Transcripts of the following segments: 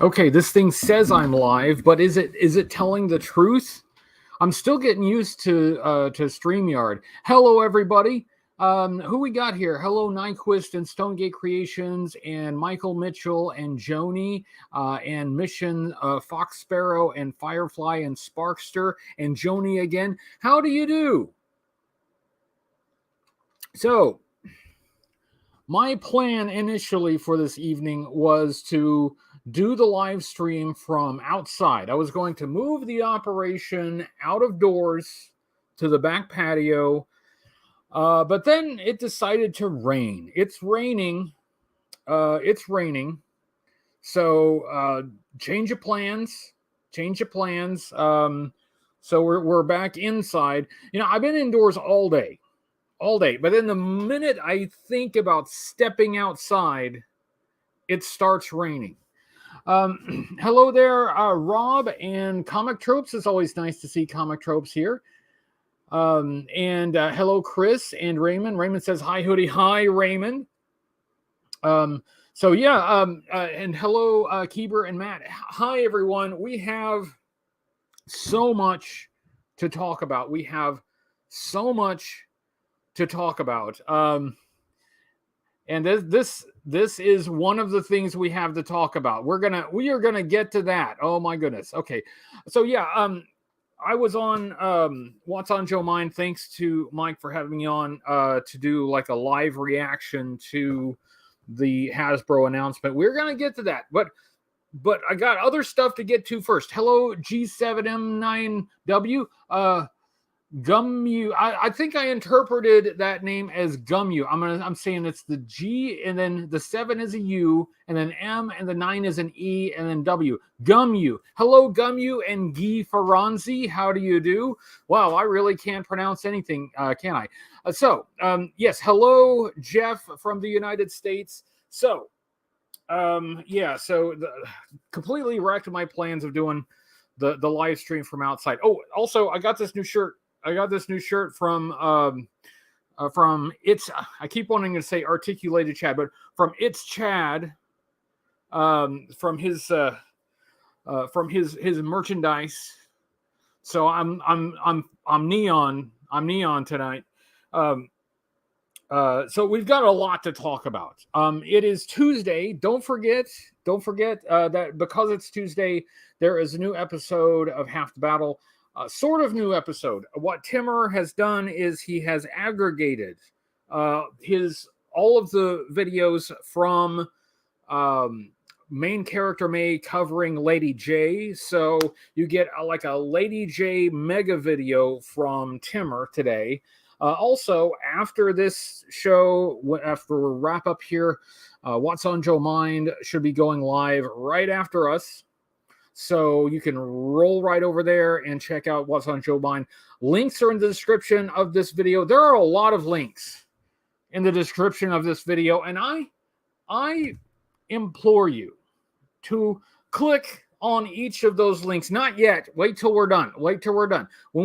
Okay, this thing says I'm live, but is it telling the truth? I'm still getting used to StreamYard. Hello, everybody. Who we got here? Hello, Nyquist and Stonegate Creations, and Michael Mitchell and Joni, and Mission Fox Sparrow and Firefly and Sparkster and Joni again. How do you do? So, my plan initially for this evening was to do the live stream from outside. I was going to move the operation out of doors to the back patio, but then it decided to rain. It's raining. It's raining. So change of plans. Change of plans. So we're back inside. You know, I've been indoors all day. But then the minute I think about stepping outside, it starts raining. Hello there, Rob and Comic Tropes. It's always nice to see Comic Tropes here. And hello, Chris and Raymond. Raymond says, hi, Hoodie. Hi, Raymond. And hello, Keeber and Matt. Hi, everyone. We have so much to talk about. And this is one of the things we have to talk about. We are gonna get to that. Oh my goodness. Okay, so yeah, I was on What's on Joe Mind. Thanks to Mike for having me on to do like a live reaction to the Hasbro announcement. We're gonna get to that, but I got other stuff to get to first. Hello, G7M9W. Gumu. I think I interpreted that name as Gumu. I'm saying it's the G and then the 7 is a U and then M and the 9 is an E and then W. Gumu. Hello, Gumu and Guy Ferranzi. How do you do? Wow, I really can't pronounce anything, can I? Yes. Hello, Jeff from the United States. Completely wrecked my plans of doing the live stream from outside. Oh, also, I got this new shirt. from It's. I keep wanting to say Articulated Chad, but from It's Chad. From his merchandise. So I'm neon. I'm neon tonight. So we've got a lot to talk about. It is Tuesday. Don't forget that because it's Tuesday, there is a new episode of Half the Battle. Sort of new episode. What Timmer has done is he has aggregated all of the videos from Main Character May covering Lady J. So you get like a Lady J mega video from Timmer today. Also, after this show, after we wrap up here, What's on Joe Mind should be going live right after us. So you can roll right over there and check out What's on Joe Mind. Links are in the description of this video. There are a lot of links in the description of this video, and I implore you to click on each of those links. Not yet. Wait till we're done. When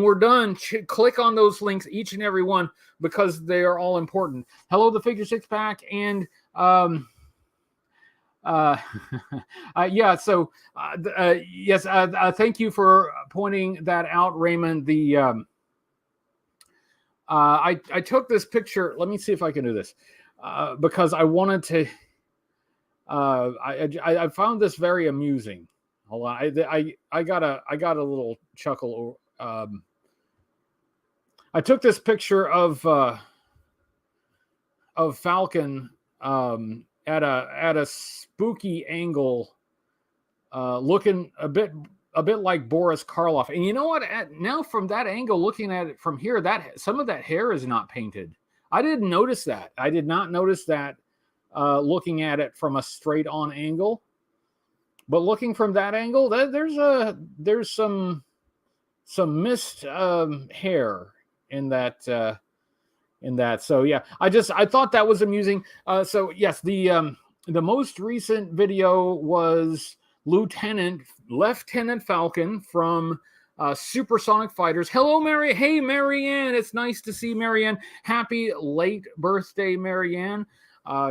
we're done, click on those links, each and every one, because they are all important. Hello, the Figure Six Pack, and thank you for pointing that out, Raymond. I took this picture. Let me see if I can do this, because I wanted to. I found this very amusing. Hold on, I got a little chuckle. I took this picture of Falcon at a spooky angle, looking a bit like Boris Karloff. And you know what? Now from that angle, looking at it from here, that some of that hair is not painted. I didn't notice that. I did not notice that looking at it from a straight on angle. But looking from that angle, there's some missed hair in that. So yeah, I thought that was amusing. So yes, the most recent video was Lieutenant Falcon from Supersonic Fighters. Hello, Mary. Hey, Marianne. It's nice to see Marianne. Happy late birthday, Marianne.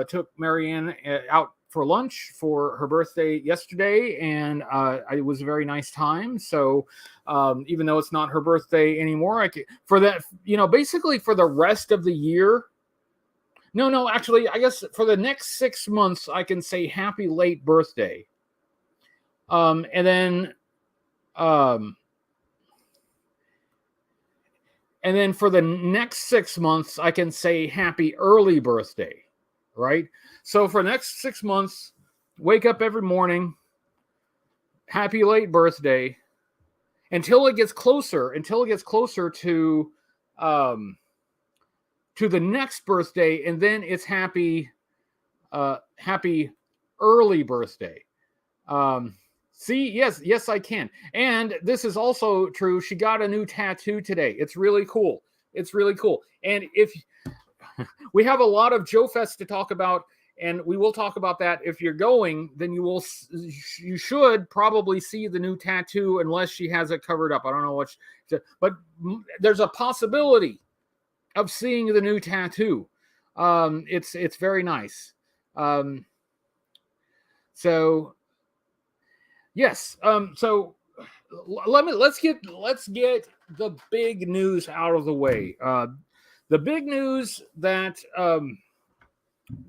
Took Marianne out for lunch for her birthday yesterday, and it was a very nice time. So even though it's not her birthday anymore, for that, basically for the rest of the year. No, actually, I guess for the next 6 months, I can say happy late birthday. And then for the next 6 months, I can say happy early birthday, right? So for the next 6 months, wake up every morning, happy late birthday, until it gets closer to the next birthday, and then it's happy early birthday. See, yes, I can. And this is also true. She got a new tattoo today. It's really cool. And if we have a lot of JoeFest to talk about, and we will talk about that. If you're going, then you should probably see the new tattoo, unless she has it covered up. I don't know but there's a possibility of seeing the new tattoo. It's very nice. So yes. So let's get the big news out of the way. The big news that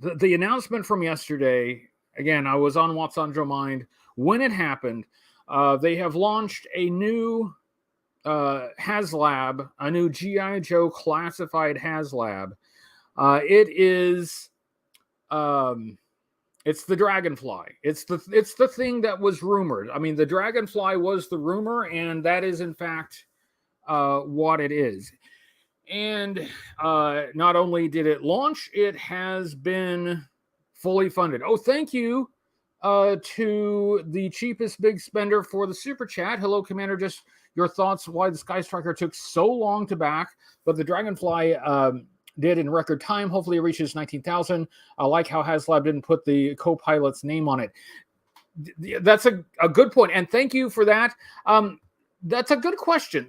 the announcement from yesterday. Again, I was on What's on Joe Mind when it happened. They have launched a new HasLab, a new G.I. Joe classified HasLab. It is it's the Dragonfly. It's the thing that was rumored. I mean, the Dragonfly was the rumor, and that is in fact what it is. And not only did it launch, it has been fully funded. Oh, thank you to the cheapest big spender for the super chat. Hello, Commander. Just your thoughts why the Sky Striker took so long to back, but the Dragonfly did in record time. Hopefully it reaches 19,000. I like how HasLab didn't put the co-pilot's name on it. That's a good point, and thank you for that. That's a good question.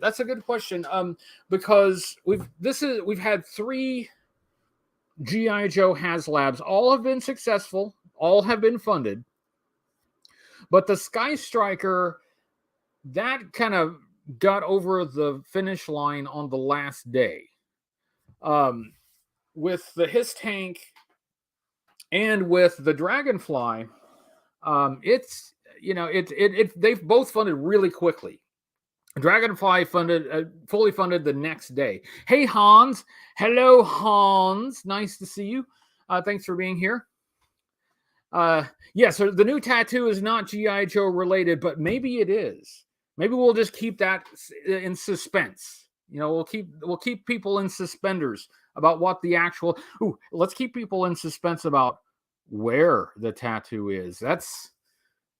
Because we've had 3 G.I. Joe HasLabs. All have been successful. All have been funded. But the Sky Striker, that kind of got over the finish line on the last day. With the HISS tank and with the Dragonfly, it's they've both funded really quickly. Dragonfly fully funded the next day. Hey Hans, hello Hans, nice to see you. Thanks for being here. So the new tattoo is not G.I. Joe related, but maybe it is. Maybe we'll just keep that in suspense. We'll keep people in suspenders about what the actual. Let's keep people in suspense about where the tattoo is. That's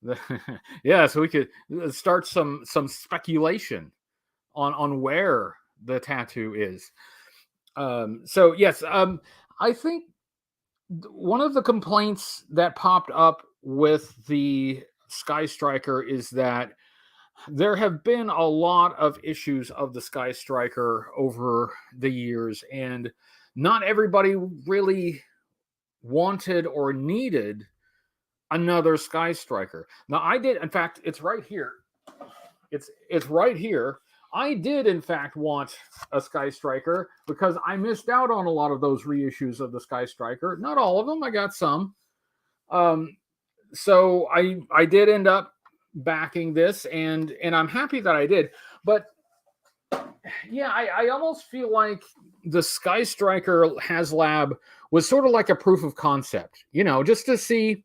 so we could start some speculation on where the tattoo is. I think one of the complaints that popped up with the Sky Striker is that there have been a lot of issues of the Sky Striker over the years, and not everybody really wanted or needed another Sky Striker. Now, I did, in fact, it's right here. It's right here. I did, in fact, want a Sky Striker because I missed out on a lot of those reissues of the Sky Striker. Not all of them. I got some. So I did end up backing this, and I'm happy that I did. But yeah, I almost feel like the Sky Striker HasLab was sort of like a proof of concept, just to see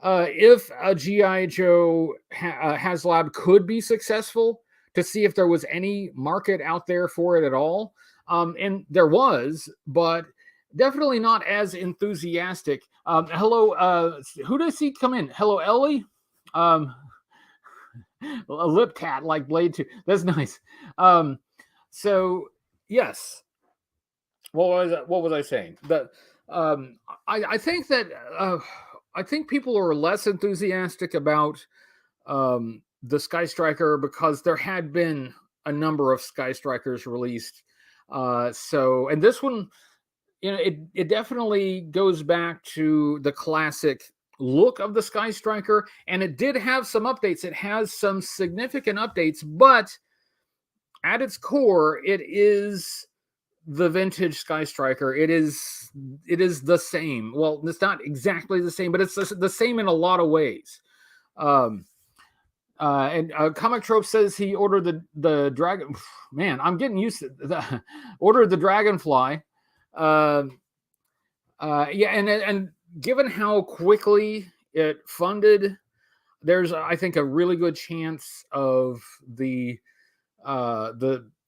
if a G.I. Joe HasLab could be successful, to see if there was any market out there for it at all. And there was, but definitely not as enthusiastic. Hello, who did I see come in? Hello, Ellie. A lip cat like Blade 2. That's nice. So yes. What was I saying? I think that I think people are less enthusiastic about the Sky Striker because there had been a number of Sky Strikers released. And this one, it definitely goes back to the classic look of the Sky Striker, and it did have some updates. It has some significant updates, but at its core, it is the vintage Sky Striker. It is the same. Well, it's not exactly the same, but it's the same in a lot of ways. And Comic Trope says he ordered the dragon. Man, I'm getting used to ordered the Dragonfly. Yeah, and given how quickly it funded, there's, I think, a really good chance of the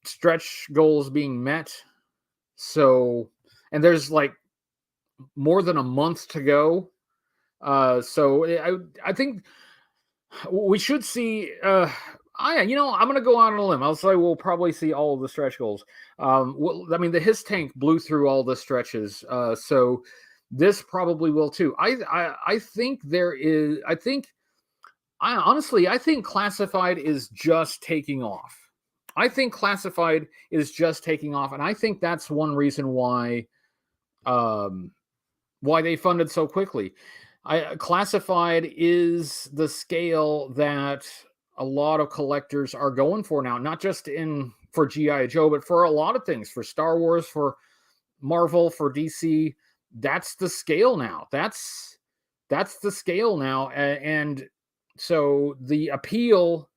stretch goals being met. So, and there's like more than a month to go. So I think we should see. I'm going to go out on a limb. I'll say we'll probably see all of the stretch goals. I mean, the His Tank blew through all the stretches, so this probably will too. I think there is. I think Classified is just taking off. I think Classified is just taking off, and I think that's one reason why they funded so quickly. Classified is the scale that a lot of collectors are going for now, not just for G.I. Joe, but for a lot of things, for Star Wars, for Marvel, for DC. That's the scale now. That's the scale now, and so the appeal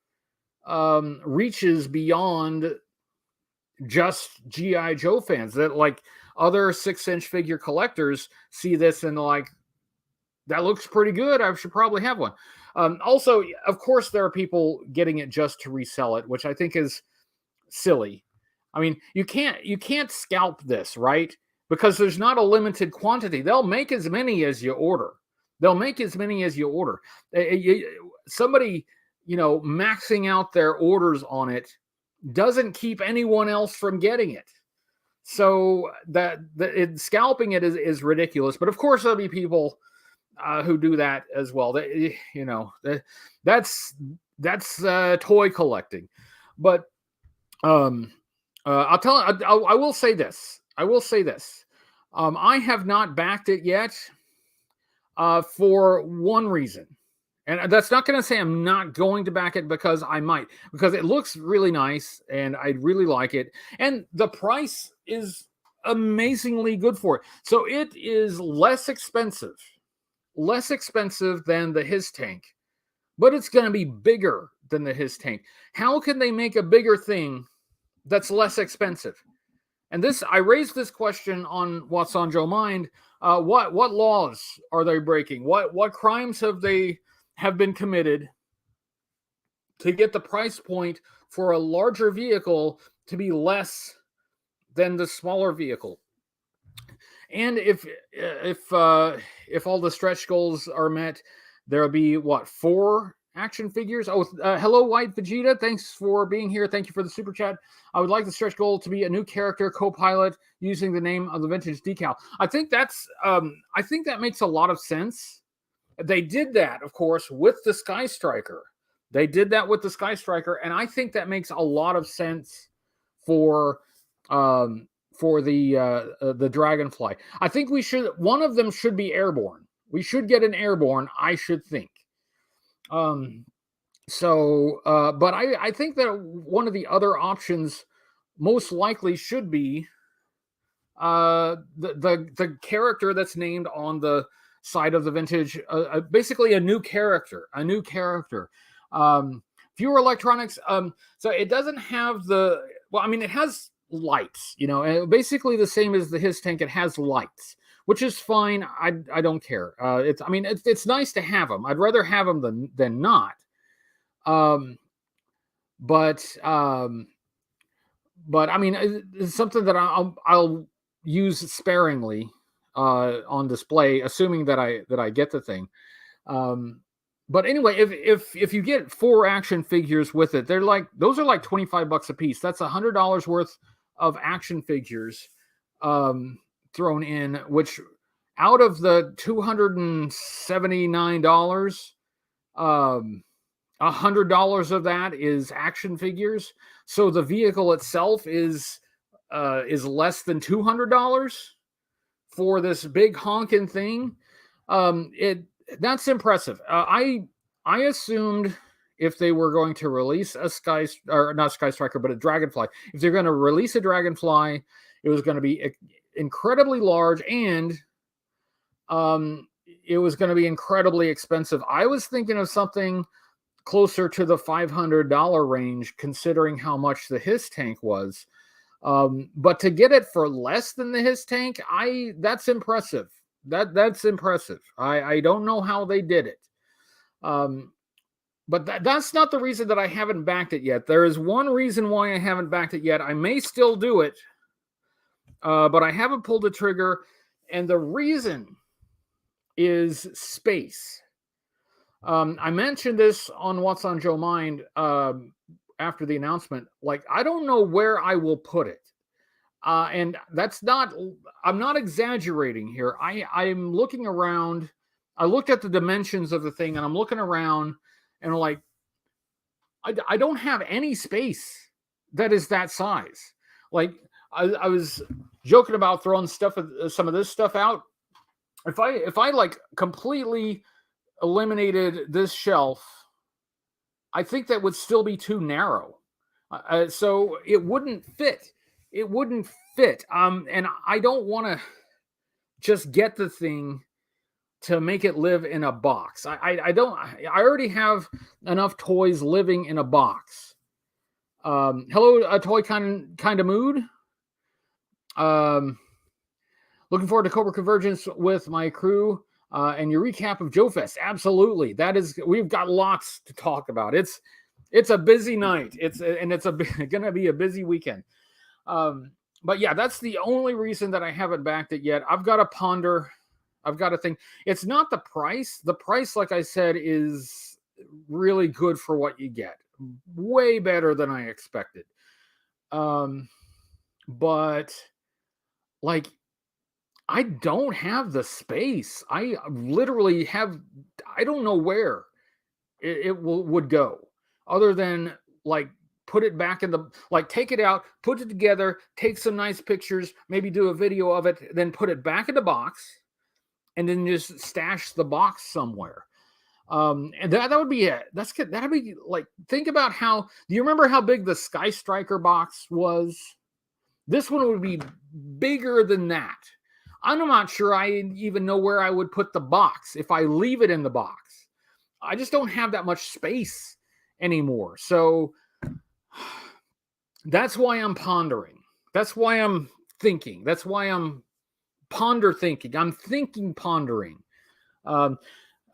reaches beyond just G.I. Joe fans. That, like, other 6-inch figure collectors see this and like, that looks pretty good. I should probably have one. Also, of course, there are people getting it just to resell it, which I think is silly. I mean, you can't scalp this, right? Because there's not a limited quantity. They'll make as many as you order. Somebody, maxing out their orders on it doesn't keep anyone else from getting it. So scalping it is ridiculous. But of course, there'll be people who do that as well. That's toy collecting. But I will say this. I have not backed it yet for one reason. And that's not going to say I'm not going to back it, because I might, because it looks really nice and I really like it. And the price is amazingly good for it. So it is less expensive than the His Tank, but it's going to be bigger than the His Tank. How can they make a bigger thing that's less expensive? And I raised this question on What's on Joe Mind. What laws are they breaking? What crimes have been committed to get the price point for a larger vehicle to be less than the smaller vehicle? And if all the stretch goals are met, there'll be 4 action figures. Oh, hello, White Vegeta. Thanks for being here. Thank you for the super chat. I would like the stretch goal to be a new character co-pilot using the name of the vintage decal. I think that makes a lot of sense. They did that, of course, with the Sky Striker. And I think that makes a lot of sense for the Dragonfly. I think one of them should be airborne. We should get an airborne, I should think. But I think that one of the other options most likely should be the character that's named on the side of the vintage, basically a new character. Fewer electronics. So it doesn't have it has lights, basically the same as the His Tank. It has lights, which is fine. I don't care. It's nice to have them. I'd rather have them than not. But it's something that I'll use sparingly on display, assuming that I get the thing. But anyway, if you get 4 action figures with it, those are like $25 a piece. That's $100 worth of action figures thrown in, which out of the $279, $100 of that is action figures. So the vehicle itself is less than $200 for this big honking thing. that's impressive. I assumed if they were going to release a not Sky Striker, but a Dragonfly, if they're going to release a Dragonfly, it was going to be incredibly large and it was going to be incredibly expensive. I was thinking of something closer to the $500 range, considering how much the HISS tank was. But to get it for less than the HISS tank, that's impressive. That's impressive. I don't know how they did it. But that's not the reason that I haven't backed it yet. There is one reason why I haven't backed it yet. I may still do it, but I haven't pulled the trigger. And the reason is space. I mentioned this on What's on Joe Mind after the announcement. Like, I don't know where I will put it. And that's not, I'm not exaggerating here. I'm looking around. I looked at the dimensions of the thing and I'm looking around and like, I don't have any space that is that size. Like I was joking about throwing some of this stuff out. If I like completely eliminated this shelf, I think that would still be too narrow. So it wouldn't fit. It wouldn't fit. And I don't want to just get the thing to make it live in a box. I already have enough toys living in a box. Hello, a toy kind of mood. Looking forward to Cobra Convergence with my crew and your recap of JoeFest. Absolutely, we've got lots to talk about. It's a busy night. It's going to be a busy weekend. But yeah, that's the only reason that I haven't backed it yet. I've got to ponder. I've got to think. It's not the price. The price, like I said, is really good for what you get. Way better than I expected. But like, I don't have the space. I literally have, I don't know where it would go other than like put it back in like take it out, put it together, take some nice pictures, maybe do a video of it, then put it back in the box and then just stash the box somewhere. And that would be it. That'd be like, think about do you remember how big the Sky Striker box was? This one would be bigger than that. I'm not sure I even know where I would put the box if I leave it in the box. I just don't have that much space anymore. So that's why I'm pondering. That's why I'm thinking. That's why I'm thinking. I'm pondering.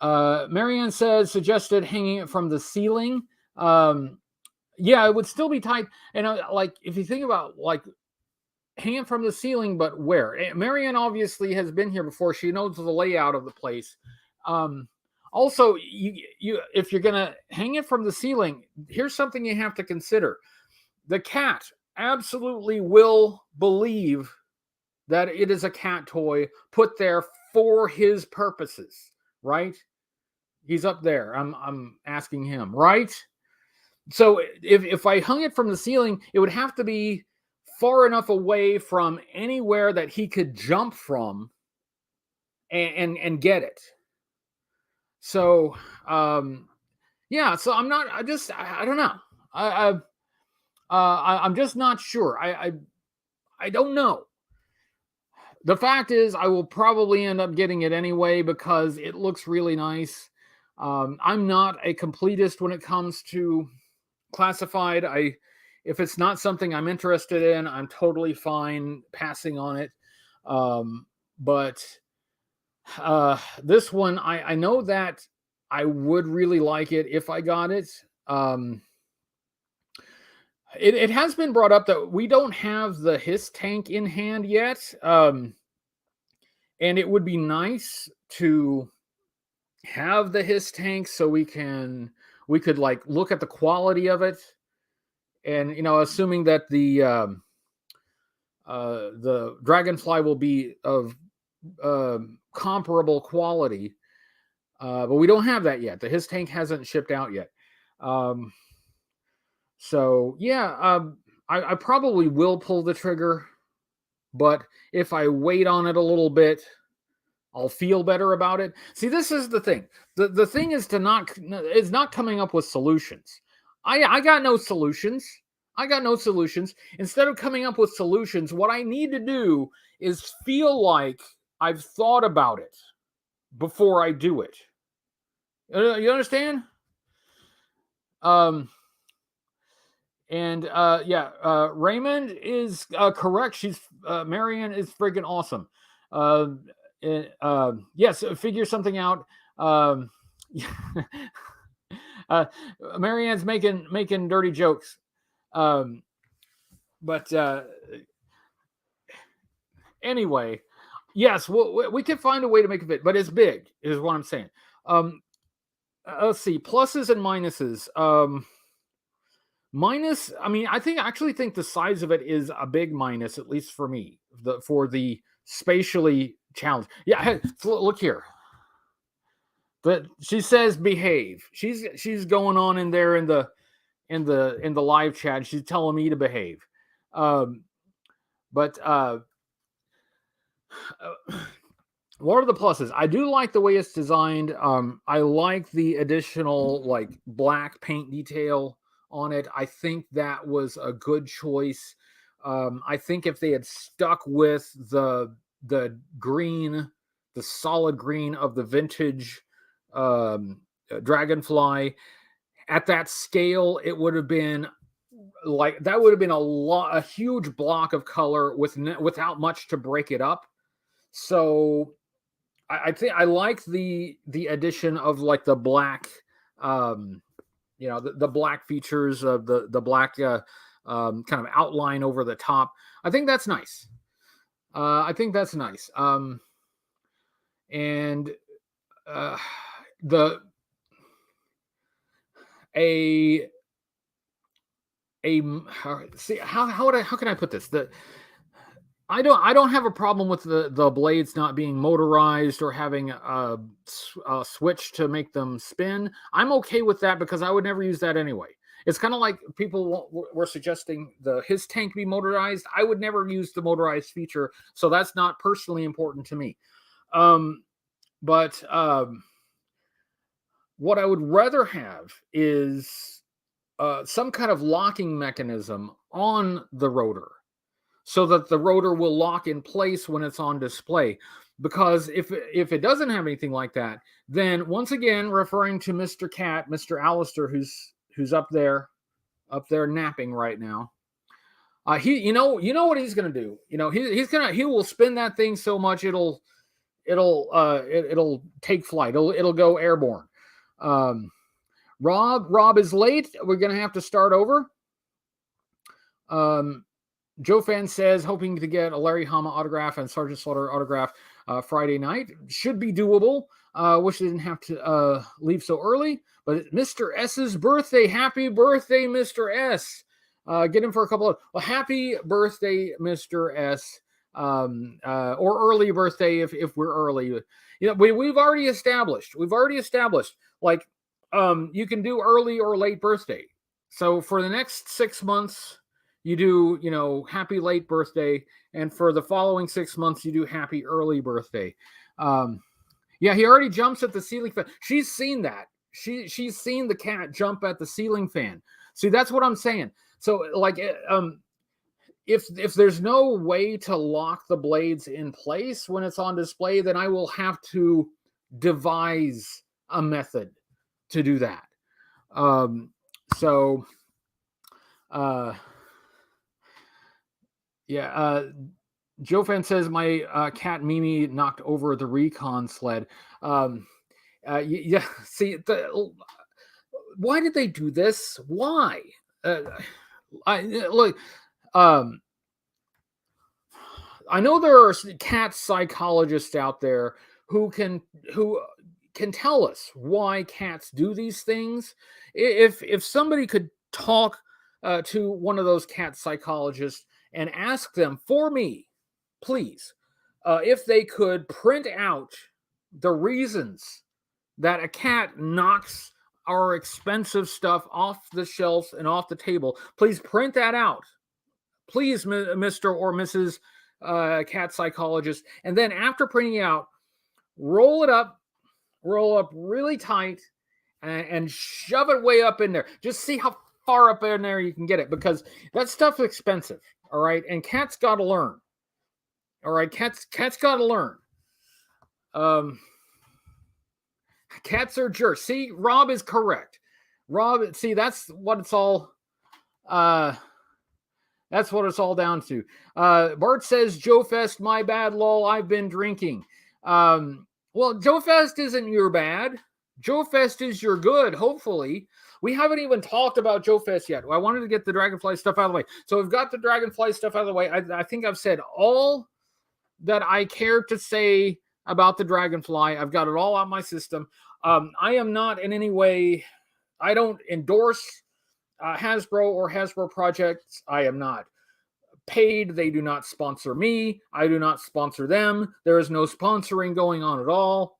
Marianne suggested hanging it from the ceiling. Yeah, it would still be tight. And like, if you think about like hanging from the ceiling, but where? Marianne obviously has been here before. She knows the layout of the place. Also, you if you're gonna hang it from the ceiling, here's something you have to consider. The cat absolutely will believe that it is a cat toy put there for his purposes, right? He's up there. I'm asking him, right? So if I hung it from the ceiling, it would have to be far enough away from anywhere that he could jump from and get it. So yeah, so I don't know. I'm just not sure. I don't know. The fact is, I will probably end up getting it anyway because it looks really nice. I'm not a completist when it comes to classified. If it's not something I'm interested in, I'm totally fine passing on it. But this one, I know that I would really like it if I got it. It has been brought up that we don't have the HISS tank in hand yet. And it would be nice to have the HISS tank so we could like look at the quality of it. And, assuming that the Dragonfly will be of comparable quality, but we don't have that yet. The HISS tank hasn't shipped out yet. So yeah, I probably will pull the trigger, but if I wait on it a little bit, I'll feel better about it. See, this is the thing. The thing is not coming up with solutions. I got no solutions. I got no solutions. Instead of coming up with solutions, what I need to do is feel like I've thought about it before I do it. You understand? Raymond is correct. She's Marianne is friggin' awesome. Yes, figure something out. Marianne's making dirty jokes. But anyway, yes, we can find a way to make it fit, but it's big, is what I'm saying. Let's see, pluses and minuses. Minus, I mean, I actually think the size of it is a big minus, at least for me, for the spatially challenged. Yeah, look here. But she says behave. She's going on in there in the live chat. She's telling me to behave. What are the pluses? I do like the way it's designed. I like the additional like black paint detail on it. I think that was a good choice. I think if they had stuck with the green, the solid green of the vintage Dragonfly at that scale, it would have been like that would have been a huge block of color without much to break it up. So I think I like the addition of like the black, the black features of the black kind of outline over the top. I think that's nice. And see how can I put this? I don't have a problem with the blades not being motorized or having a switch to make them spin. I'm okay with that because I would never use that anyway. It's kind of like people were suggesting his tank be motorized. I would never use the motorized feature, so that's not personally important to me. But what I would rather have is some kind of locking mechanism on the rotor, so that the rotor will lock in place when it's on display. Because if it doesn't have anything like that, then once again, referring to Mr. Cat, Mr. Alistair, who's up there napping right now. You know what he's gonna do. He will spin that thing so much it'll take flight. It'll go airborne. Rob is late. We're gonna have to start over. Joe Fan says, hoping to get a Larry Hama autograph and Sergeant Slaughter autograph Friday night. Should be doable. Wish they didn't have to leave so early. But Mr. S's birthday. Happy birthday, Mr. S. Get him for a couple of... Well, happy birthday, Mr. S. Or early birthday if we're early. We've already established. Like, you can do early or late birthday. So for the next 6 months... you do, happy late birthday. And for the following 6 months, you do happy early birthday. He already jumps at the ceiling fan. She's seen that. She's seen the cat jump at the ceiling fan. See, that's what I'm saying. So, like, if there's no way to lock the blades in place when it's on display, then I will have to devise a method to do that. Joe Fan says my cat Mimi knocked over the recon sled. See, why did they do this? Why? I know there are cat psychologists out there who can tell us why cats do these things. If somebody could talk to one of those cat psychologists and ask them for me, please, if they could print out the reasons that a cat knocks our expensive stuff off the shelves and off the table. Please print that out. Please, Mr. or Mrs. Cat psychologist. And then after printing out, roll up really tight, and shove it way up in there. Just see how far up in there you can get it, because that stuff's expensive. All right, and cats got to learn. All right, cats got to learn. Cats are jerks. See, Rob is correct. Rob, see, that's what it's all. That's what it's all down to. Bart says, JoeFest, my bad, lol. I've been drinking. Well, JoeFest isn't your bad. JoeFest is your good, hopefully. We haven't even talked about JoeFest yet. I wanted to get the Dragonfly stuff out of the way. So we've got the Dragonfly stuff out of the way. I think I've said all that I care to say about the Dragonfly. I've got it all out my system. I am not in any way, I don't endorse Hasbro or Hasbro projects. I am not paid. They do not sponsor me. I do not sponsor them. There is no sponsoring going on at all.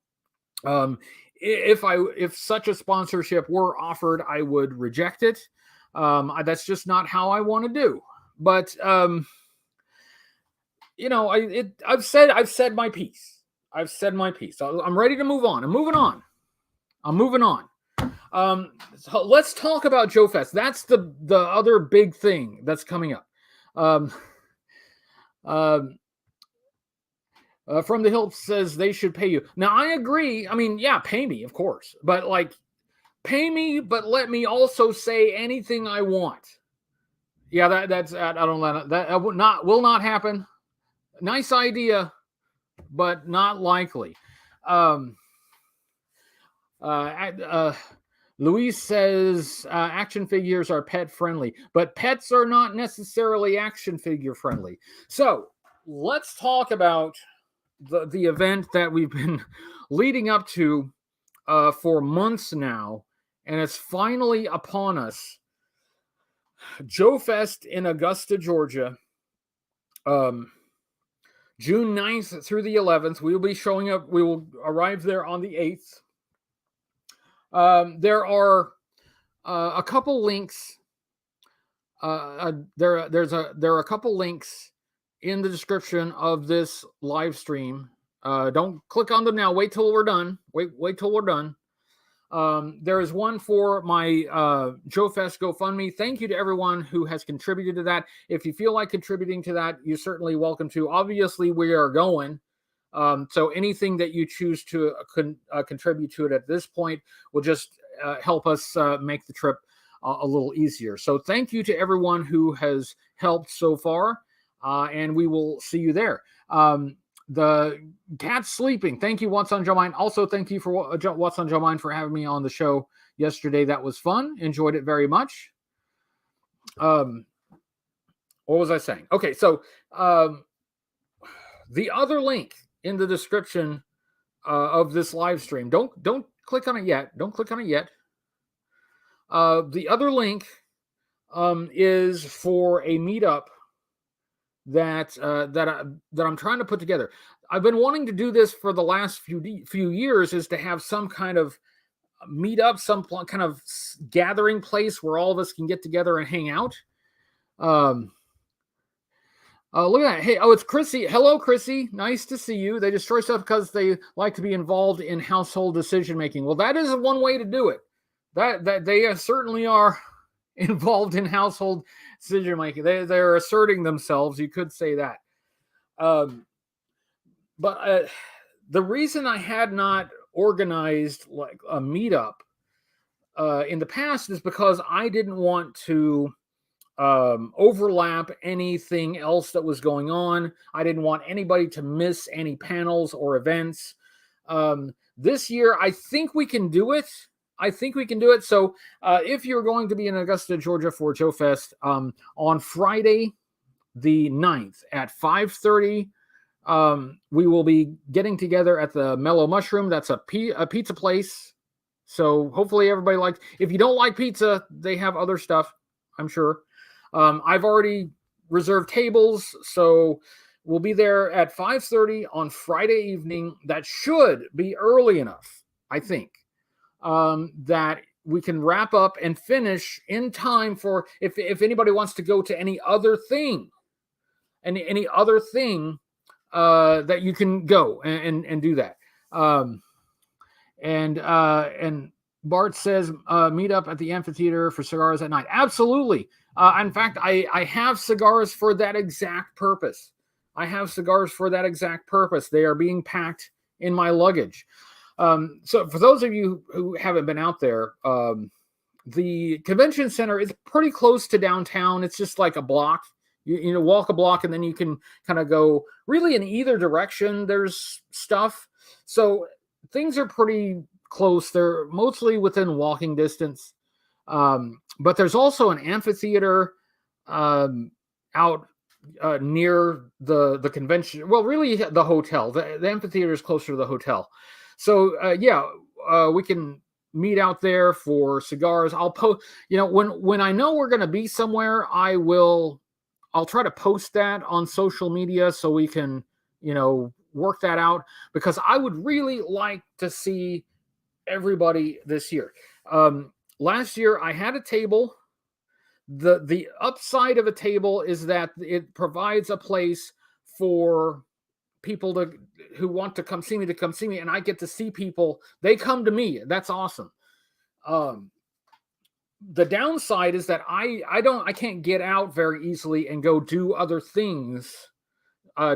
If such a sponsorship were offered, I would reject it. That's just not how I want to do. But I've said my piece. I've said my piece. I'm ready to move on. I'm moving on. So let's talk about JoeFest. That's the other big thing that's coming up. From the Hill says they should pay you. Now I agree. I mean, yeah, pay me, of course, but pay me, but let me also say anything I want. Yeah, that's I don't let that will not happen. Nice idea, but not likely. Luis says action figures are pet friendly, but pets are not necessarily action figure friendly. So let's talk about the event that we've been leading up to for months now, and it's finally upon us. JoeFest in Augusta, Georgia, June 9th through the 11th. We will be showing up. We will arrive there on the 8th. There are a couple links. There are a couple links in the description of this live stream. Don't click on them now. Wait till we're done. Wait till we're done. There is one for my JoeFest GoFundMe. Thank you to everyone who has contributed to that. If you feel like contributing to that, you're certainly welcome to. Obviously, we are going. So anything that you choose to contribute to it at this point will just help us make the trip a little easier. So thank you to everyone who has helped so far, and we will see you there. The cat's sleeping. Thank you, What's on Joe Mind. Also, thank you for What's on Joe Mind for having me on the show yesterday. That was fun. Enjoyed it very much. What was I saying? Okay, so the other link in the description of this live stream. Don't click on it yet. Don't click on it yet. The other link is for a meetup that I'm trying to put together. I've been wanting to do this for the last few years, is to have some kind of meetup, some kind of gathering place where all of us can get together and hang out. Look at that. Hey, it's Chrissy. Hello, Chrissy. Nice to see you. They destroy stuff because they like to be involved in household decision making. Well, that is one way to do it. That they certainly are involved in household decision making. They're asserting themselves. You could say that. But the reason I had not organized like a meetup in the past is because I didn't want to overlap anything else that was going on. I didn't want anybody to miss any panels or events. This year, I think we can do it. So if you're going to be in Augusta, Georgia for JoeFest on Friday, the 9th at 5:30, we will be getting together at the Mellow Mushroom. That's a pizza place. So hopefully everybody likes. If you don't like pizza, they have other stuff, I'm sure. I've already reserved tables, so we'll be there at 5:30 on Friday evening. That should be early enough, I think, that we can wrap up and finish in time for if anybody wants to go to any other thing that you can go and do that. Um, and Bart says, meet up at the amphitheater for cigars at night. Absolutely. In fact, I have cigars for that exact purpose. I have cigars for that exact purpose. They are being packed in my luggage. So for those of you who haven't been out there, the convention center is pretty close to downtown. It's just like a block. You know, walk a block and then you can kind of go really in either direction. There's stuff. So things are pretty close. They're mostly within walking distance. But there's also an amphitheater out near the convention. Well, really the hotel. The amphitheater is closer to the hotel. So we can meet out there for cigars. I'll post, when I know we're going to be somewhere, I'll try to post that on social media so we can, work that out, because I would really like to see everybody this year. Last year I had a table. The upside of a table is that it provides a place for people who want to come see me, and I get to see people. They come to me. That's awesome. The downside is that I can't get out very easily and go do other things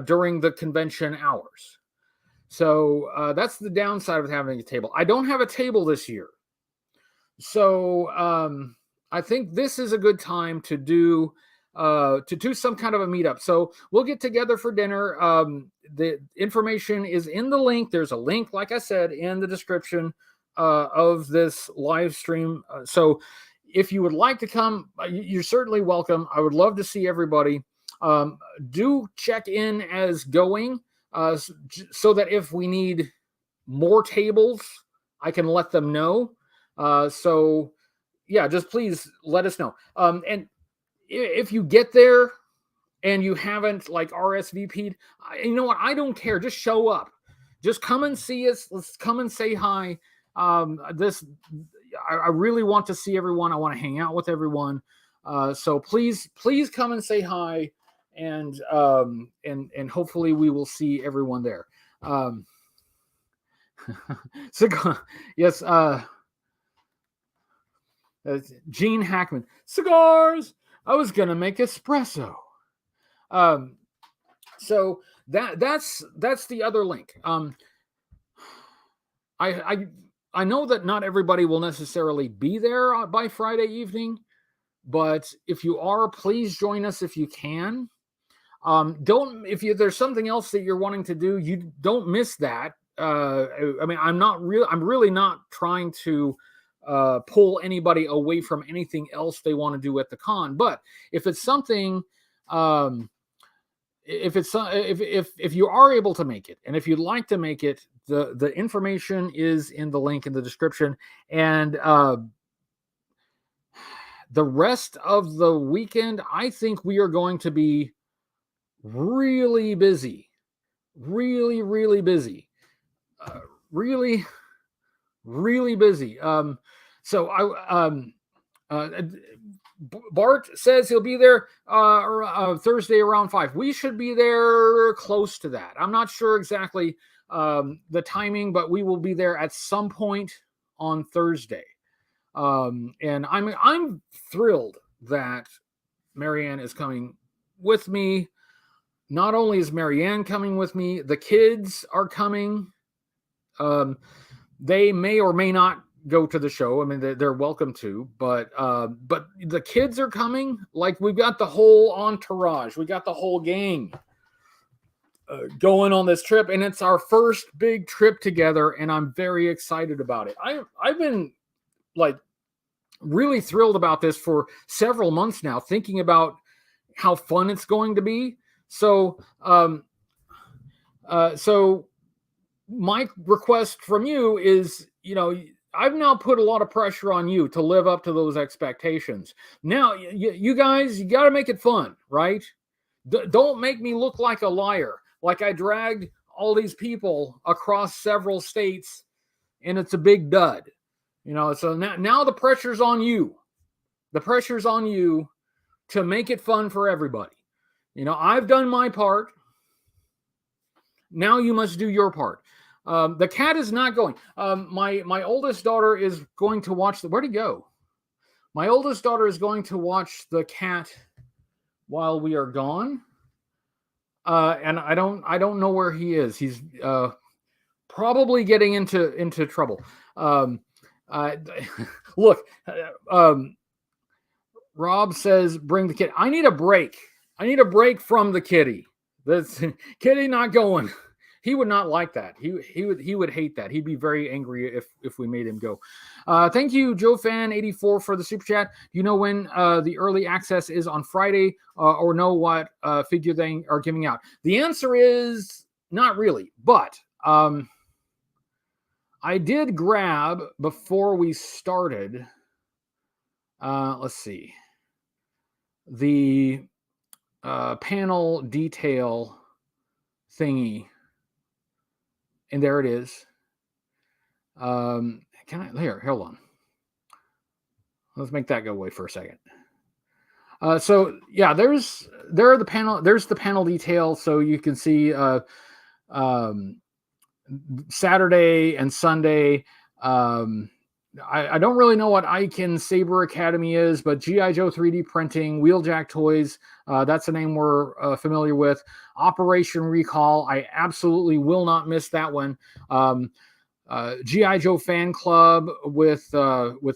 during the convention hours. So that's the downside of having a table. I don't have a table this year. So I think this is a good time to do some kind of a meetup. So we'll get together for dinner. The information is in the link. There's a link, like I said, in the description of this live stream. So if you would like to come, you're certainly welcome. I would love to see everybody. Do check in as going so that if we need more tables, I can let them know. So yeah, just please let us know. And if you get there and you haven't RSVP'd, you know what? I don't care. Just show up. Just come and see us. Let's come and say hi. I really want to see everyone. I want to hang out with everyone. So please come and say hi, and hopefully we will see everyone there. Yes. Gene Hackman, cigars. I was gonna make espresso. So that's the other link. I know that not everybody will necessarily be there by Friday evening, but if you are, please join us if you can. If there's something else that you're wanting to do, you don't miss that. I'm really not trying to pull anybody away from anything else they want to do at the con. But if it's something, if you are able to make it, and if you'd like to make it, the information is in the link in the description. And the rest of the weekend, I think we are going to be really busy, really, really busy, really, really busy. Bart says he'll be there Thursday around 5. We should be there close to that. I'm not sure exactly the timing, but we will be there at some point on Thursday. And I'm thrilled that Marianne is coming with me. Not only is Marianne coming with me, the kids are coming. They may or may not go to the show. I mean, they're welcome to, but the kids are coming. Like, we've got the whole entourage. We got the whole gang going on this trip, and it's our first big trip together, and I'm very excited about it. I've been really thrilled about this for several months now, thinking about how fun it's going to be. So my request from you is, I've now put a lot of pressure on you to live up to those expectations. Now, you guys, you got to make it fun, right? Don't make me look like a liar, like I dragged all these people across several states and it's a big dud. So now the pressure's on you. The pressure's on you to make it fun for everybody. I've done my part. Now you must do your part. The cat is not going. My oldest daughter is going to watch where'd he go? My oldest daughter is going to watch the cat while we are gone. And I don't know where he is. He's probably getting into trouble. Look, Rob says, bring the kid. I need a break. I need a break from the kitty. That's kitty not going. He would not like that. He would hate that. He'd be very angry if we made him go. Thank you, JoeFan84 for the super chat. You know when the early access is on Friday, or know what figure they are giving out? The answer is not really, but I did grab before we started. Let's see, the panel detail thingy. And there it is. Can I hold on. Let's make that go away for a second. So yeah, there's the panel detail, so you can see Saturday and Sunday. I don't really know what Icon Saber Academy is, but G.I. Joe 3D printing, Wheeljack Toys, that's a name we're familiar with. Operation Recall, I absolutely will not miss that one. G.I. Joe Fan Club with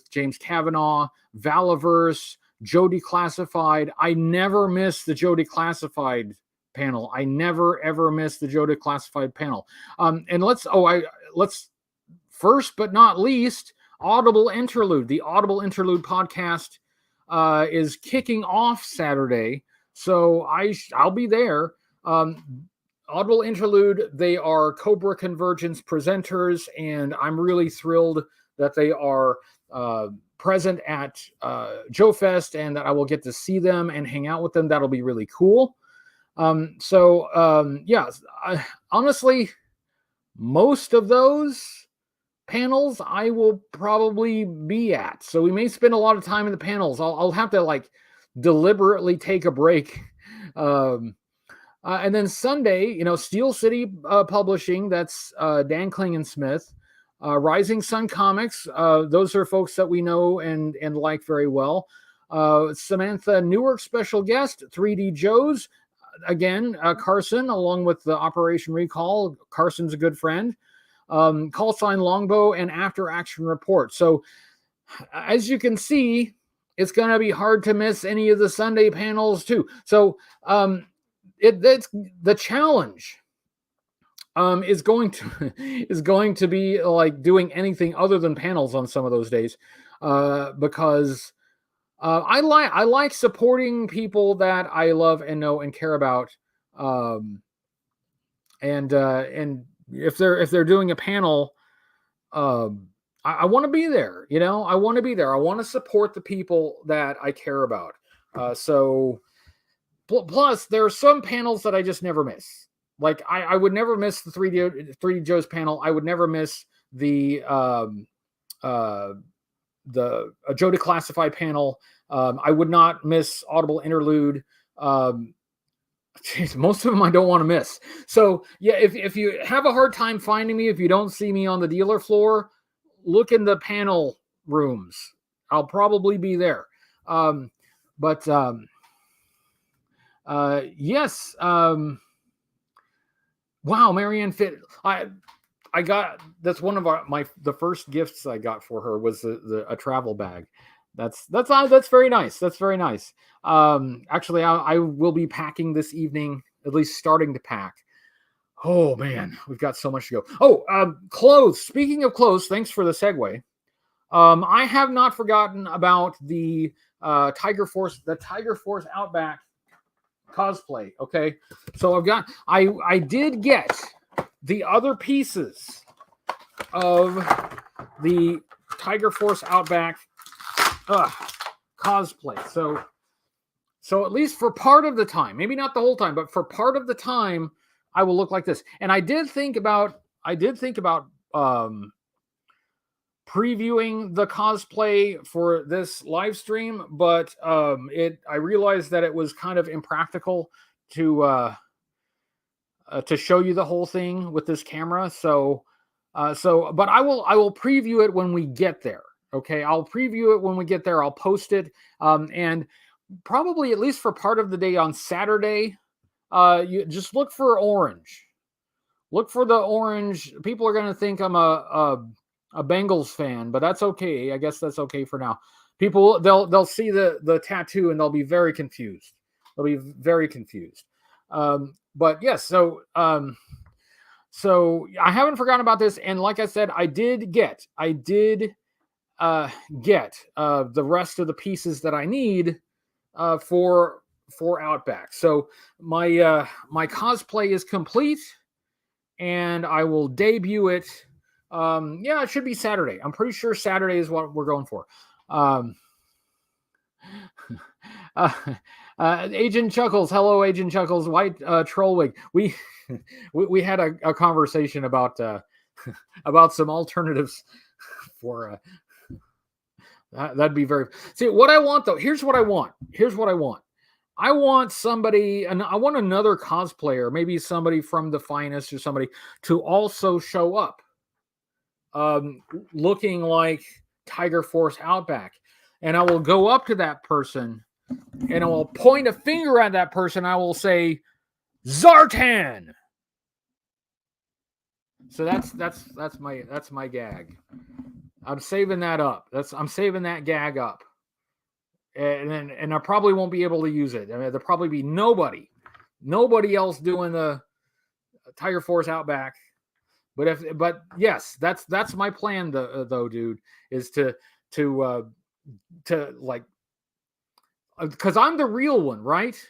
James Kavanaugh, Valaverse, Joe Declassified. I never miss the Joe Declassified panel. I never ever miss the Joe Declassified panel. And let's first but not least, Audible Interlude. The Audible Interlude podcast is kicking off Saturday, so I'll be there. Audible Interlude, they are Cobra Convergence presenters, and I'm really thrilled that they are present at JoeFest, and that I will get to see them and hang out with them. That'll be really cool. Yeah, honestly, most of those panels I will probably be at, so we may spend a lot of time in the panels. I'll have to deliberately take a break. And then Sunday, Steel City Publishing, that's Dan Klingensmith, Rising Sun Comics, those are folks that we know and like very well. Samantha Newark special guest, 3D Joe's, again, Carson, along with the Operation Recall. Carson's a good friend. Call Sign Longbow, and After Action Report. So as you can see, it's going to be hard to miss any of the Sunday panels too. So it's the challenge is going to be like doing anything other than panels on some of those days, because I like supporting people that I love and know and care about, and if they're doing a panel, I want to be there. I want to be there. I want to support the people that I care about. So plus there are some panels that I just never miss. Like I would never miss the 3D Joe's panel. I would never miss the Joe Declassified panel. I would not miss Audible Interlude. Most of them I don't want to miss. So yeah, if you have a hard time finding me, if you don't see me on the dealer floor, look in the panel rooms. I'll probably be there. Yes. Wow, Marianne Fit. I got, that's one of the first gifts I got for her was a travel bag. That's very nice. That's very nice. Actually, I will be packing this evening, at least starting to pack. Oh man, we've got so much to go. Oh, clothes. Speaking of clothes, thanks for the segue. I have not forgotten about the Tiger Force Outback cosplay. Okay, so I did get the other pieces of the Tiger Force Outback cosplay. So at least for part of the time, maybe not the whole time, but for part of the time, I will look like this. And I did think about previewing the cosplay for this live stream, but I realized that it was kind of impractical to show you the whole thing with this camera. So But I will preview it when we get there. Okay, I'll preview it when we get there. I'll post it, and probably at least for part of the day on Saturday. You just look for orange. Look for the orange. People are going to think I'm a Bengals fan, but that's okay. I guess that's okay for now. People they'll see the tattoo and they'll be very confused. They'll be very confused. But yes, so I haven't forgotten about this. And like I said, I did get the rest of the pieces that I need for Outback. So my cosplay is complete, and I will debut it. Yeah, it should be Saturday. I'm pretty sure Saturday is what we're going for. Agent Chuckles, hello, Agent Chuckles, white troll wig. We had a conversation about some alternatives for that'd be very. See what I want though. Here's what I want. I want somebody, and I want another cosplayer, maybe somebody from the Finest or somebody, to also show up, looking like Tiger Force Outback, and I will go up to that person, and I will point a finger at that person. I will say, Zartan. So that's my gag. I'm saving that up. I'm saving that gag up. And I probably won't be able to use it. I mean, there'll probably be nobody else doing the Tiger Force Outback. But yes, that's my plan though, dude, is to like, because I'm the real one, right?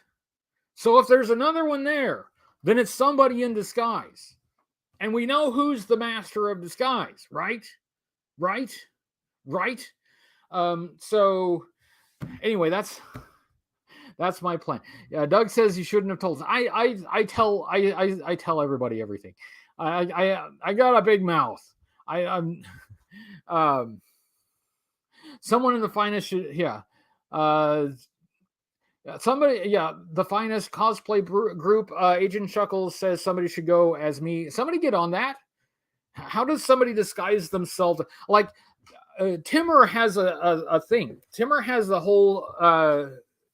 So if there's another one there, then it's somebody in disguise, and we know who's the master of disguise, right? So. Anyway, that's my plan. Doug says you shouldn't have told us. I tell everybody everything. I got a big mouth. Someone in the Finest should, somebody, the Finest cosplay group. Agent Chuckles says somebody should go as me. Somebody get on that. How does somebody disguise themselves? Like. Timmer has a thing. Timmer has the whole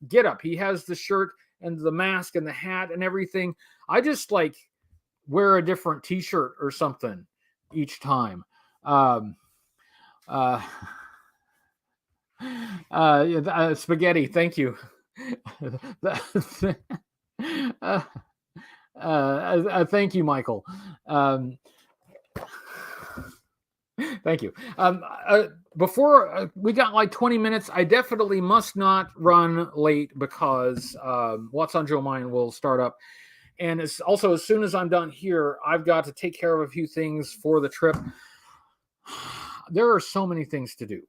get up. He has the shirt and the mask and the hat and everything. I just like wear a different t-shirt or something each time. Spaghetti, thank you. Thank you, Michael. Thank you. Before we got like 20 minutes, I definitely must not run late because What's on Joe Mind will start up. And it's also, as soon as I'm done here, I've got to take care of a few things for the trip. There are so many things to do.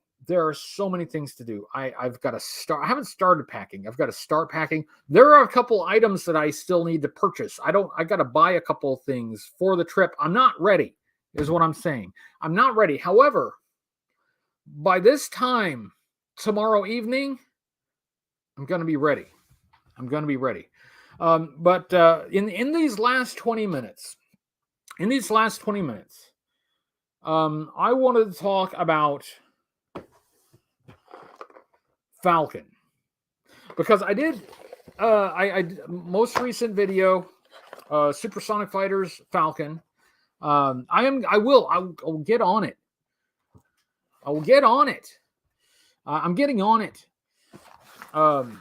I've got to start. I haven't started packing. I've got to start packing. There are a couple items that I still need to purchase. I got to buy a couple of things for the trip. I'm not ready. Is what I'm saying. I'm not ready. However, by this time tomorrow evening, I'm going to be ready. But in these last 20 minutes, I wanted to talk about Falcon, because I did I most recent video, Supersonic Fighters Falcon. I'll get on it. I'm getting on it. Don't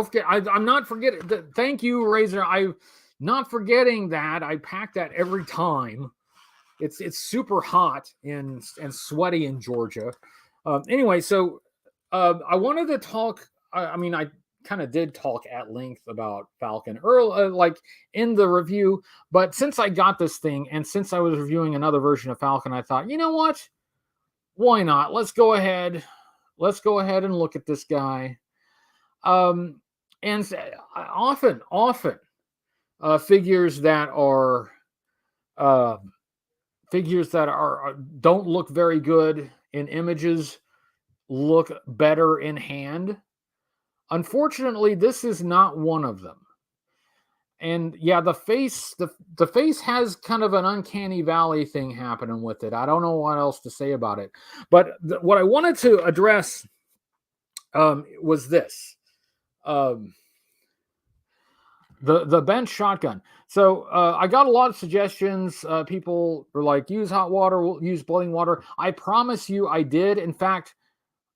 forget, I'm not forgetting. Thank you, Razor. I'm not forgetting that I pack that every time. It's super hot and sweaty in Georgia. Anyway, so I wanted to talk. I kind of did talk at length about Falcon early, like in the review, but since I got this thing and since I was reviewing another version of Falcon, I thought, you know what? Why not? Let's go ahead and look at this guy. And often figures that don't look very good in images look better in hand. Unfortunately, this is not one of them. And yeah, the face has kind of an uncanny valley thing happening with it. I don't know what else to say about it. But what I wanted to address was this. The bench shotgun. So I got a lot of suggestions. People were like, use hot water, use boiling water. I promise you I did. In fact,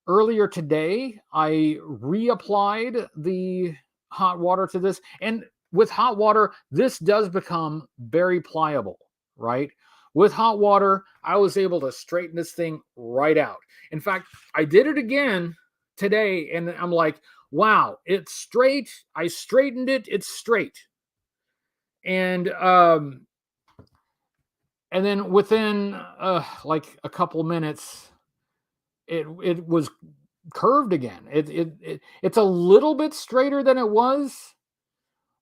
earlier today, I reapplied the hot water to this. And with hot water, this does become very pliable, right? With hot water, I was able to straighten this thing right out. In fact, I did it again today, and I'm like, wow, it's straight. I straightened it. It's straight. And then within like a couple minutes, it was curved again. It's a little bit straighter than it was.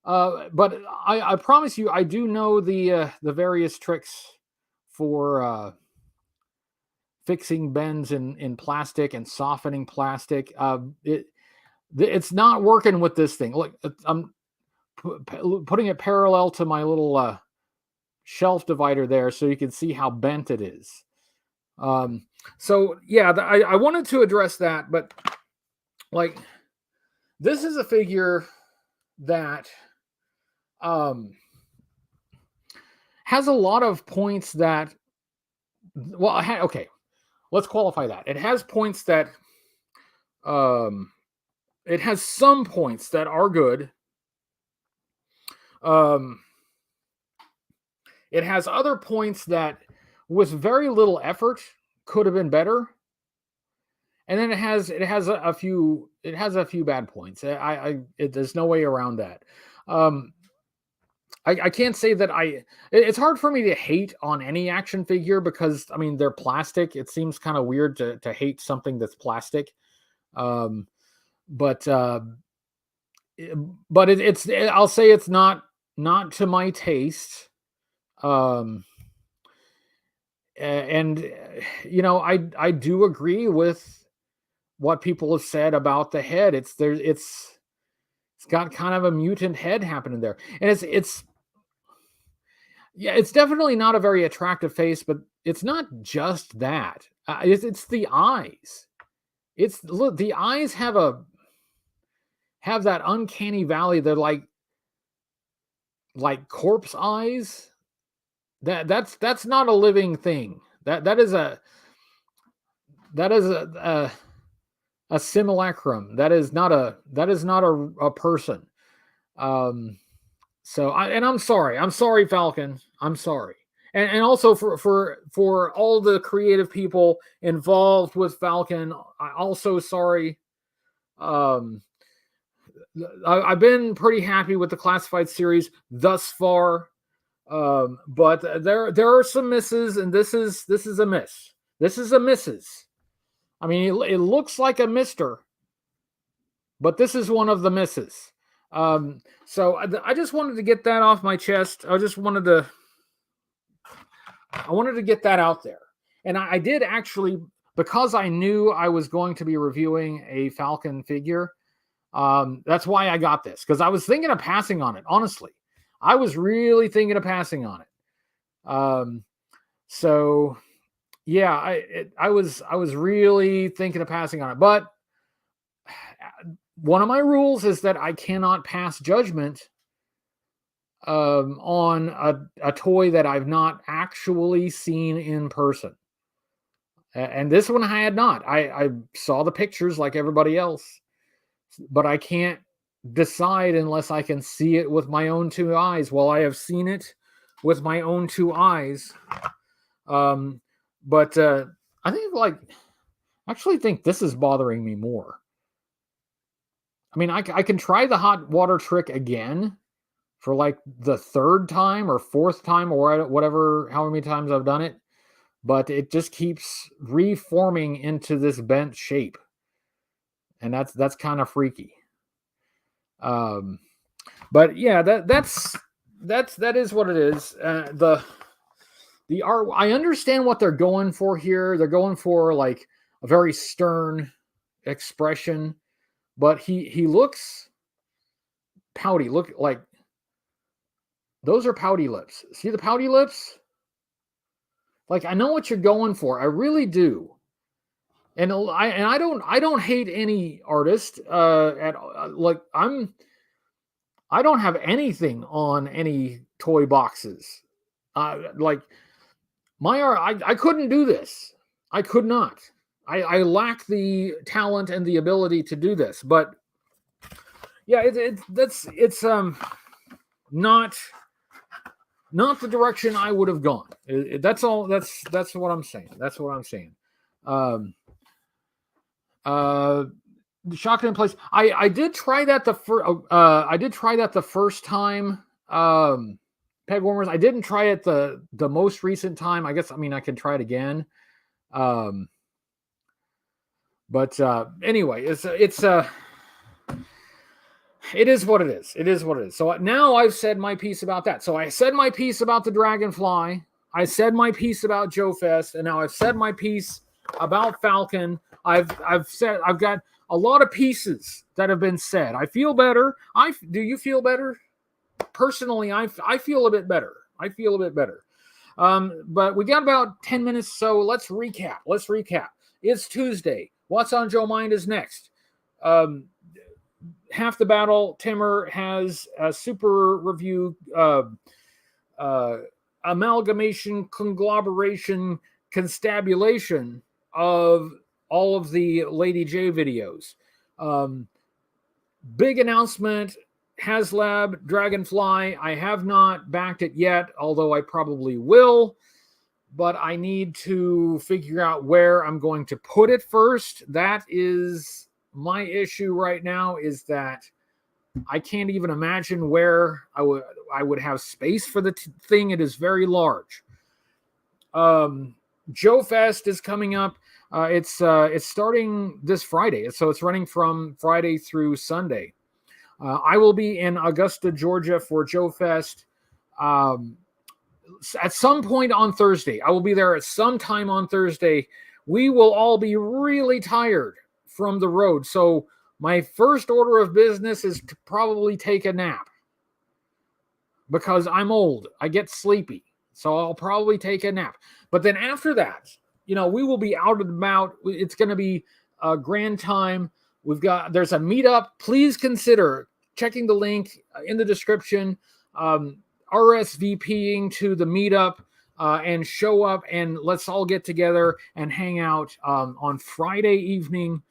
But I promise you, I do know the various tricks for fixing bends in plastic and softening plastic. It's not working with this thing. Look, I'm putting it parallel to my little shelf divider there so you can see how bent it is. So yeah, I wanted to address that, but like, this is a figure that has a lot of points that, well, okay, let's qualify that. It has points that, it has some points that are good. It has other points that, with very little effort, could have been better. And then it has a few bad points. There's no way around that. I can't say that it's hard for me to hate on any action figure because, I mean, they're plastic. It seems kind of weird to hate something that's plastic. But I'll say it's not to my taste. And you know, I do agree with what people have said about the head. It's got kind of a mutant head happening there, and it's definitely not a very attractive face, but it's not just that. It's the eyes. Look, the eyes have that uncanny valley. They're like corpse eyes. That's not a living thing. That is a simulacrum. That is not a person. So I'm sorry, Falcon. I'm sorry. And also for all the creative people involved with Falcon, I'm also sorry. I've been pretty happy with the classified series thus far. But there are some misses, and this is a miss. This is a misses. I mean, it looks like a mister, but this is one of the misses. So I just wanted to get that off my chest. I wanted to get that out there. And I did actually, because I knew I was going to be reviewing a Falcon figure. That's why I got this, because I was thinking of passing on it, honestly. I was really thinking of passing on it. So yeah, I was really thinking of passing on it, but one of my rules is that I cannot pass judgment on a toy that I've not actually seen in person. And this one I had not. I saw the pictures like everybody else, but I can't decide unless I can see it with my own two eyes. Well, I have seen it with my own two eyes. But I actually think this is bothering me more. I mean, I can try the hot water trick again for like the third time or fourth time or whatever, however many times I've done it, but it just keeps reforming into this bent shape. And that's kind of freaky. But yeah, that is what it is. The art, I understand what they're going for here. They're going for like a very stern expression, but he looks pouty. Look, like Those are pouty lips. See the pouty lips? Like, I know what you're going for. I really do. And I don't hate any artist. I don't have anything on any toy boxes. Like my art, I couldn't do this. I could not. I lack the talent and the ability to do this. But yeah, it's not the direction I would have gone. That's all. That's what I'm saying. That's what I'm saying. Shotgun in place. I did try that the first time. Peg warmers. I didn't try it the most recent time. I guess I can try it again. But anyway, it is what it is. It is what it is. So now I've said my piece about that. So I said my piece about the Dragonfly. I said my piece about JoeFest, and now I've said my piece about Falcon. I've got a lot of pieces that have been said. I feel better. Do you feel better? Personally, I feel a bit better. I feel a bit better. But we got about 10 minutes, so let's recap. It's Tuesday. What's on Joe Mind is next. Half the Battle, Timmer has a super review, amalgamation, conglomeration, constabulation of all of the Lady J videos. Big announcement, HasLab Dragonfly. I have not backed it yet, although I probably will. But I need to figure out where I'm going to put it first. That is my issue right now, is that I can't even imagine where I would have space for the thing. It is very large. JoeFest is coming up. It's starting this Friday, so it's running from Friday through Sunday. I will be in Augusta, Georgia for JoeFest. At some point on Thursday. I will be there at some time on Thursday. We will all be really tired from the road. So my first order of business is to probably take a nap, because I'm old. I get sleepy. So I'll probably take a nap. But then after that, we will be out and about. It's going to be a grand time. There's a meetup. Please consider checking the link in the description. RSVPing to the meetup and show up, and let's all get together and hang out on Friday evening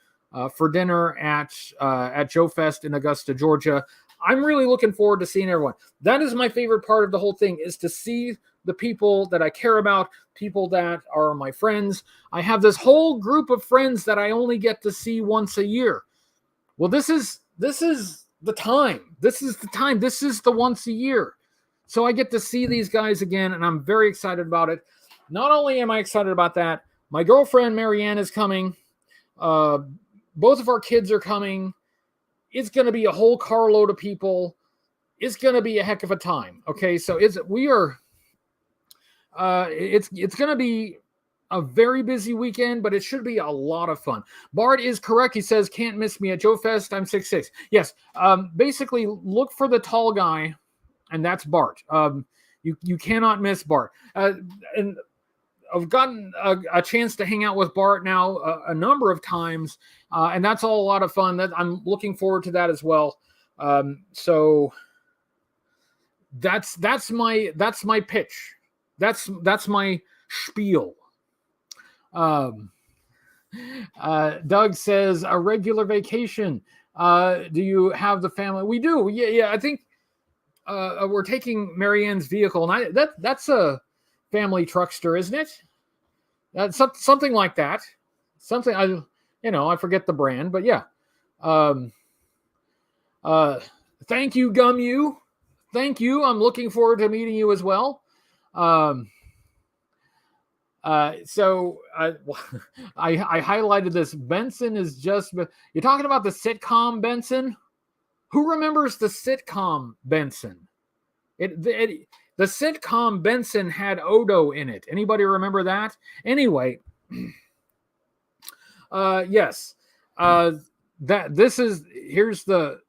for dinner at JoeFest in Augusta, Georgia. I'm really looking forward to seeing everyone. That is my favorite part of the whole thing, is to see the people that I care about, people that are my friends. I have this whole group of friends that I only get to see once a year. Well, this is the time. This is the time. This is the once a year. So I get to see these guys again, and I'm very excited about it. Not only am I excited about that, my girlfriend Marianne is coming. Both of our kids are coming. It's going to be a whole carload of people. It's going to be a heck of a time. Okay, so it's going to be a very busy weekend, but it should be a lot of fun. Bart is correct. He says, can't miss me at JoeFest. I'm 6'6". Yes. Basically, look for the tall guy, and that's Bart. You cannot miss Bart. And I've gotten a chance to hang out with Bart now a number of times, and that's all a lot of fun. I'm looking forward to that as well. So that's my pitch. That's my spiel. Doug says, a regular vacation. Do you have the family? We do. Yeah. I think we're taking Marianne's vehicle, and that's a family truckster, isn't it? That's something like that. Something I forget the brand, but yeah. Thank you, Gumu. Thank you. I'm looking forward to meeting you as well. So I highlighted this. Benson is just. You're talking about the sitcom Benson. Who remembers the sitcom Benson? The sitcom Benson had Odo in it. Anybody remember that? Anyway, yes. Here's the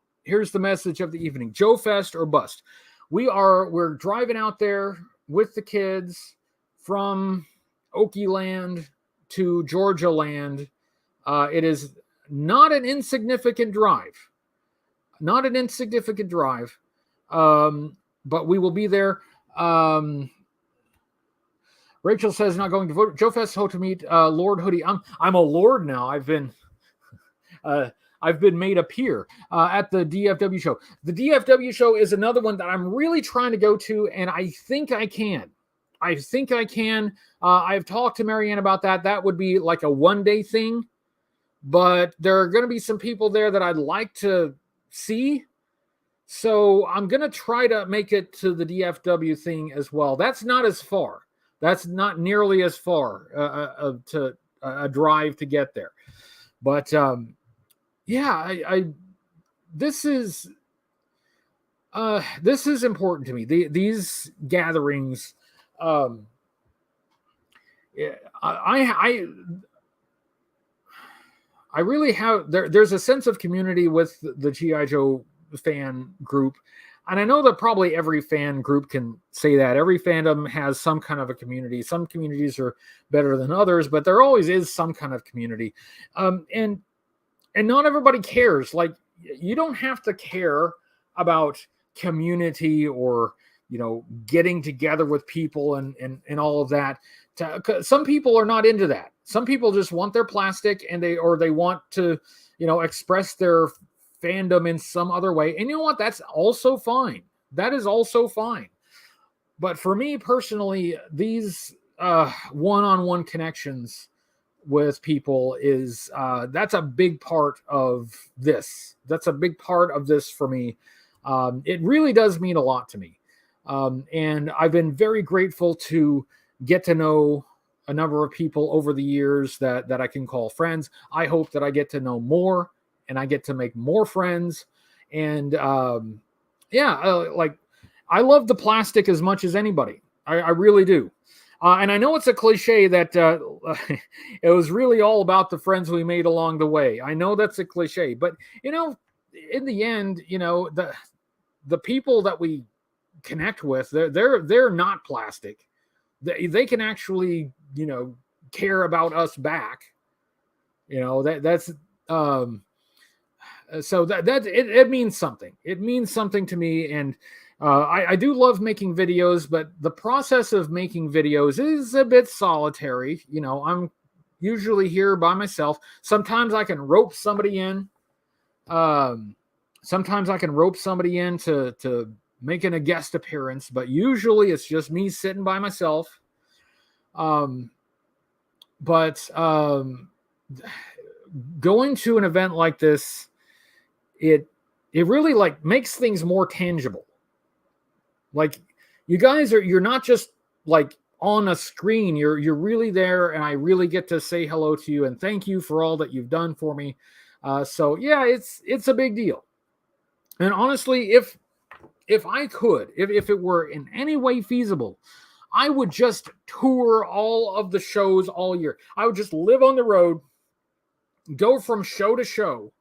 message of the evening. JoeFest or bust. we're driving out there with the kids from Okie Land to Georgia Land. It is not an insignificant drive. Not an insignificant drive. But we will be there. Rachel says not going to vote. JoeFest, hope to meet Lord Hoodie. I'm a lord now. I've been made a peer at the DFW show. The DFW show is another one that I'm really trying to go to, and I think I can. I've talked to Marianne about that. That would be like a one-day thing, but there are going to be some people there that I'd like to see. So I'm going to try to make it to the DFW thing as well. That's not as far. That's not nearly as far to a drive to get there. But this is important to me. These gatherings, I really have. There's a sense of community with the G.I. Joe fan group. And I know that probably every fan group can say that. Every fandom has some kind of a community. Some communities are better than others, but there always is some kind of community. And not everybody cares. Like, you don't have to care about community or, getting together with people and all of that. Some people are not into that. Some people just want their plastic and they want to, express their fandom in some other way. And you know what? That's also fine. That is also fine. But for me personally, these one-on-one connections with people is that's a big part of this. That's a big part of this for me. It really does mean a lot to me. And I've been very grateful to get to know a number of people over the years that I can call friends. I hope that I get to know more and I get to make more friends. And I love the plastic as much as anybody. I really do. And I know it's a cliche that it was really all about the friends we made along the way. I know that's a cliche, but in the end, the people that we connect with, they're not plastic. They can actually, care about us back. That's so that it means something. It means something to me, and I do love making videos, but the process of making videos is a bit solitary. I'm usually here by myself. Sometimes I can rope somebody in. Sometimes I can rope somebody in to making a guest appearance, but usually it's just me sitting by myself. But going to an event like this, it really makes things more tangible. Like, you guys you're not just like on a screen, you're really there, and I really get to say hello to you and thank you for all that you've done for me. So yeah, it's a big deal. And honestly, if I could, if it were in any way feasible, I would just tour all of the shows all year. I would just live on the road, go from show to show,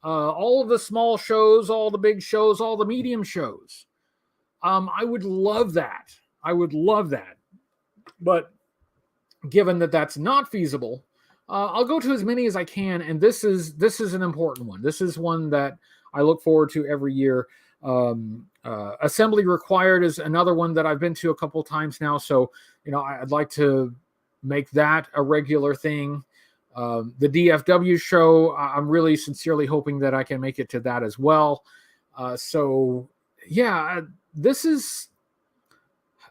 all of the small shows, all the big shows, all the medium shows. I would love that. I would love that. But given that that's not feasible, I'll go to as many as I can. And this is an important one. This is one that I look forward to every year. Assembly Required is another one that I've been to a couple times now. So, I'd like to make that a regular thing. The DFW show, I'm really sincerely hoping that I can make it to that as well. So yeah, this is,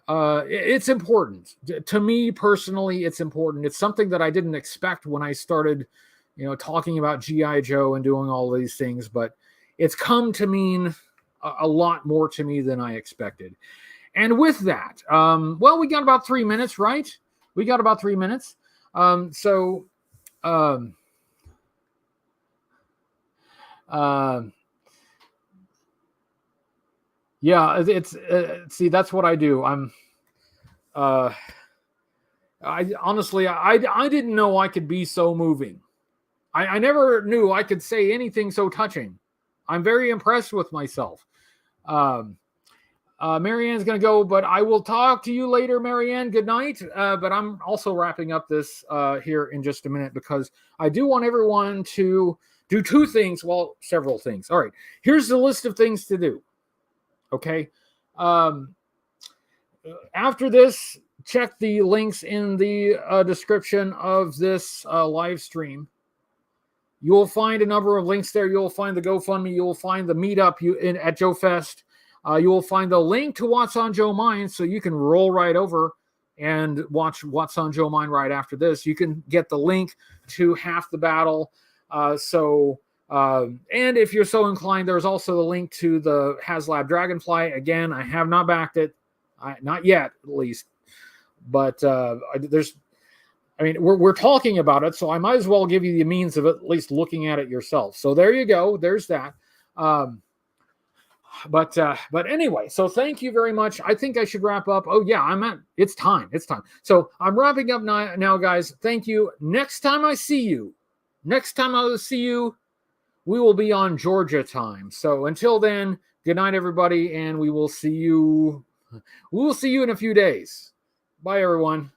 it's important to me personally. It's important. It's something that I didn't expect when I started, talking about G.I. Joe and doing all these things, but it's come to mean a lot more to me than I expected. And with that, we got about 3 minutes, right? We got about 3 minutes. Yeah, it's see, that's what I do. I honestly, I didn't know I could be so moving. I never knew I could say anything so touching. I'm very impressed with myself. Marianne's going to go, but I will talk to you later, Marianne. Good night. But I'm also wrapping up this here in just a minute because I do want everyone to do two things. Well, several things. All right. Here's the list of things to do. Okay. After this, check the links in the description of this live stream. You will find a number of links there. You'll find the GoFundMe. You will find the meetup at JoeFest. You will find the link to What's on Joe Mind, so you can roll right over and watch What's on Joe Mind right after this. You can get the link to Half the Battle. And if you're so inclined, there's also the link to the HasLab Dragonfly. Again, I have not backed it, not yet, at least. But we're talking about it, so I might as well give you the means of at least looking at it yourself. So there you go. There's that. But anyway, so thank you very much. I think I should wrap up. Oh yeah, it's time. So I'm wrapping up now, guys. Thank you. Next time I will see you, we will be on Georgia time. So until then, good night, everybody, and we will see you in a few days. Bye, everyone.